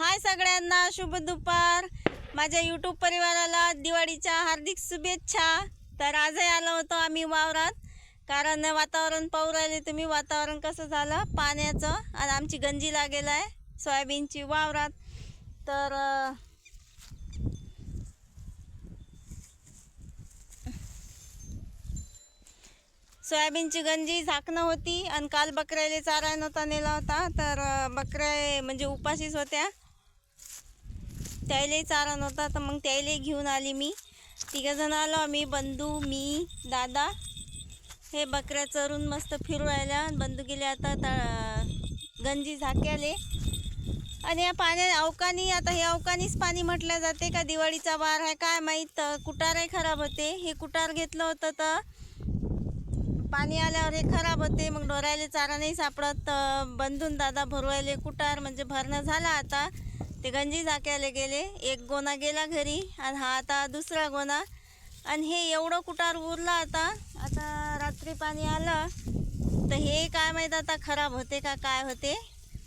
हाय सगळ्यांना, शुभ दुपार. माझ्या यूट्यूब परिवाराला दिवाळीच्या हार्दिक शुभेच्छा. तर आजही आलो होतो आम्ही वावरात, कारण वातावरण पाहू राहिले तुम्ही. वातावरण कसं झालं पाण्याचं, आणि आमची गंजी लागेल आहे सोयाबीनची वावरात. तर सोयाबीनची गंजी झाकणं होती, आणि काल बकऱ्याला चारा नव्हता नेला होता. तर बकऱ्या म्हणजे उपाशीच होत्या, त्याला चारा नव्हता. तर मग त्याला घेऊन आली मी. तिघंजण आलो आम्ही, बंधू, मी, दादा. हे बकऱ्या चरून मस्त फिरू राहिल्या. बंधू गेले आता गंजी झाक्याले. आणि या पाण्या अवकानी, आता हे अवकानीच पाणी म्हटलं जाते का दिवाळीचा वार आहे काय माहीत. कुटारही खराब होते. हे कुटार घेतलं होतं तर पाणी आल्यावर हे खराब होते. मग ढोरायला चारा नाही सापडत. बंधून दादा भरवायले कुटार म्हणजे भरणं झाला. आता ते गंजी झाक्याला गेले. एक गोणा गेला घरी, आणि हा आता दुसरा गोणा. आणि हे एवढं कुटार उरलं. आता रात्री पाणी आलं तर हे काय माहीत आता खराब होते का काय होते.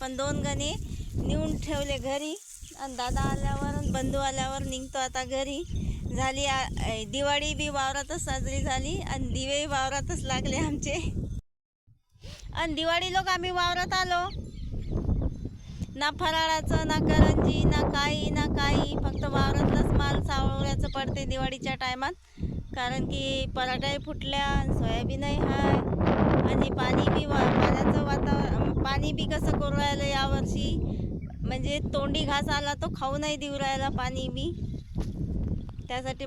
पण 2 गणे नेऊन ठेवले घरी. आणि दादा आल्यावर आणि बंधू आल्यावर निघतो आता घरी. झाली दिवाळी बी वावरातच साजरी झाली, आणि दिवे वावरातच लागले आमचे. आणि दिवाळी लोक आम्ही वावरात आलो. ना फराळाचं, ना करंजी, ना काही. फक्त वावरातलंच माल सावळ्याचं पडते दिवाळीच्या टायमात. कारण की पराठाही फुटल्या, सोयाबीनही आहे. आणि पाणी बी पाण्याचं वातावरण, पाणी बी कसं करू राहिलं यावर्षी. म्हणजे तोंडी घास आला तो खाऊ नाही देऊ राहिला पाणी बी. त्यासाठी